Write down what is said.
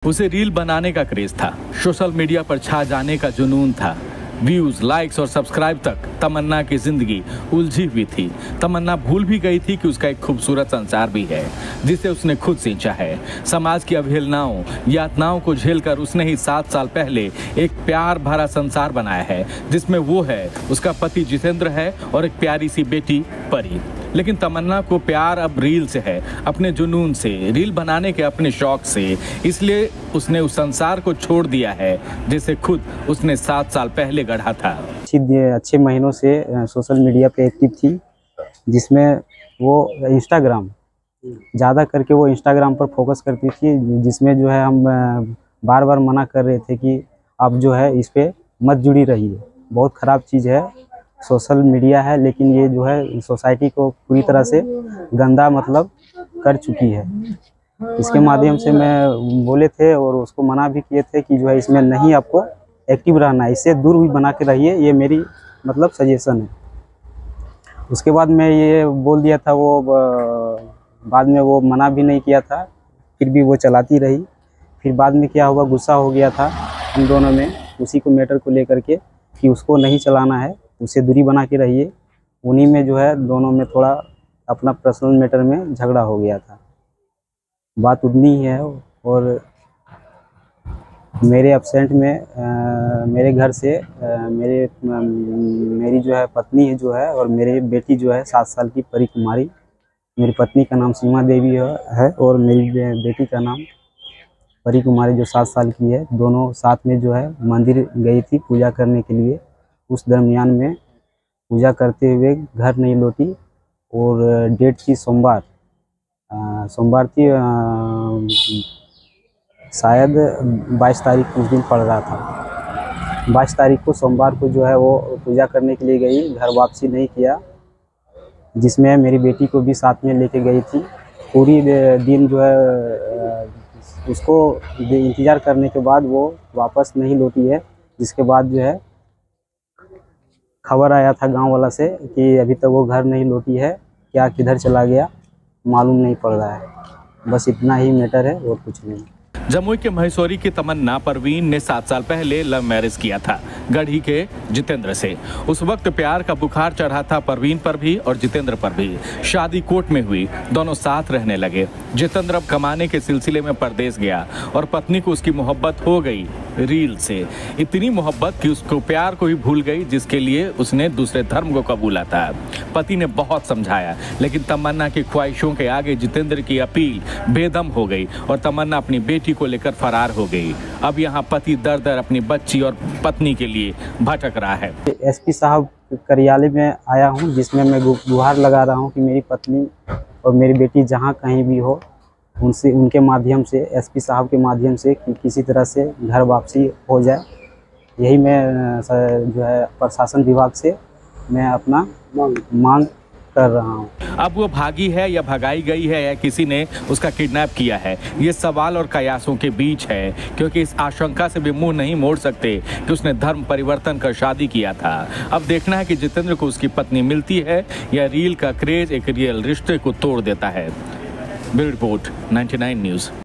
उसे रील बनाने का क्रेज था, सोशल मीडिया पर छा जाने का जुनून था। व्यूज, लाइक्स और सब्सक्राइब तक तमन्ना की जिंदगी उलझी हुई थी। तमन्ना भूल भी गई थी कि उसका एक खूबसूरत संसार भी है जिसे उसने खुद सींचा है। समाज की अवहेलनाओं, यातनाओं को झेलकर उसने ही 7 साल पहले एक प्यार भरा संसार बनाया है जिसमें वो है, उसका पति जितेंद्र है और एक प्यारी सी बेटी परी। लेकिन तमन्ना को प्यार अब रील से है, अपने जुनून से, रील बनाने के अपने शौक से। इसलिए उसने उस संसार को छोड़ दिया है जिसे खुद उसने 7 साल पहले गढ़ा था। अच्छे महीनों से सोशल मीडिया पे एक्टिव थी, जिसमें वो इंस्टाग्राम ज़्यादा करके वो इंस्टाग्राम पर फोकस करती थी, जिसमें जो है हम बार बार मना कर रहे थे कि आप जो है इस पे मत जुड़ी रहिए, बहुत ख़राब चीज़ है, सोशल मीडिया है। लेकिन ये जो है सोसाइटी को पूरी तरह से गंदा मतलब कर चुकी है। इसके माध्यम से मैं बोले थे और उसको मना भी किए थे कि जो है इसमें नहीं आपको एक्टिव रहना है, इससे दूर भी बना के रहिए, ये मेरी मतलब सजेशन है। उसके बाद मैं ये बोल दिया था, वो बाद में वो मना भी नहीं किया था, फिर भी वो चलाती रही। फिर बाद में क्या हुआ, गुस्सा हो गया था हम दोनों में उसी को मैटर को लेकर के कि उसको नहीं चलाना है, उससे दूरी बना के रहिए। उन्हीं में जो है दोनों में थोड़ा अपना पर्सनल मैटर में झगड़ा हो गया था, बात उतनी ही है। और मेरे एब्सेंट में मेरे घर से मेरी जो है पत्नी जो है और मेरी बेटी जो है 7 साल की परी कुमारी, मेरी पत्नी का नाम सीमा देवी है और मेरी बेटी का नाम परी कुमारी जो 7 साल की है, दोनों साथ में जो है मंदिर गई थी पूजा करने के लिए। उस दरमियान में पूजा करते हुए घर नहीं लौटी और डेट थी सोमवार थी, शायद 22 तारीख उस दिन पड़ रहा था। 22 तारीख को सोमवार को जो है वो पूजा करने के लिए गई, घर वापसी नहीं किया, जिसमें मेरी बेटी को भी साथ में लेके गई थी। पूरी दिन जो है उसको इंतज़ार करने के बाद वो वापस नहीं लौटी है, जिसके बाद जो है खबर आया था गांव वाला से कि अभी तक वो घर नहीं लौटी है, क्या किधर चला गया मालूम नहीं पड़ रहा है। बस इतना ही मैटर है और कुछ नहीं। जमुई के महेश्वरी की तमन्ना परवीन ने 7 साल पहले लव मैरिज किया था गढ़ी के जितेंद्र से। उस वक्त प्यार का बुखार चढ़ा था परवीन पर भी और जितेंद्र पर भी। शादी कोर्ट में हुई, दोनों साथ रहने लगे। जितेंद्र अब कमाने के सिलसिले में परदेश गया और पत्नी को उसकी मोहब्बत हो गई रील से। इतनी मोहब्बत कि उसको प्यार को ही भूल गई, जिसके लिए उसने दूसरे धर्म को कबूला था। पति ने बहुत समझाया, लेकिन तमन्ना की ख्वाहिशों के आगे जितेंद्र की अपील बेदम हो गई और तमन्ना अपनी बेटी को लेकर फरार हो गई। अब यहाँ पति दर दर अपनी बच्ची और पत्नी के लिए भटक रहा है। एसपी साहब कार्यालय में आया हूँ, जिसमें मैं गुहार लगा रहा हूँ कि मेरी पत्नी और मेरी बेटी जहाँ कहीं भी हो, उनके माध्यम से, एसपी साहब के माध्यम से कि किसी तरह से घर वापसी हो जाए। यही मैं जो है प्रशासन विभाग से मैं अपना मांग कर रहा हूँ। अब वो भागी है या भगाई गई है या किसी ने उसका किडनैप किया है, ये सवाल और कयासों के बीच है, क्योंकि इस आशंका से भी मुंह नहीं मोड़ सकते कि उसने धर्म परिवर्तन कर शादी किया था। अब देखना है कि जितेंद्र को उसकी पत्नी मिलती है या रील का क्रेज एक रियल रिश्ते को तोड़ देता है। Bureau report 99 news.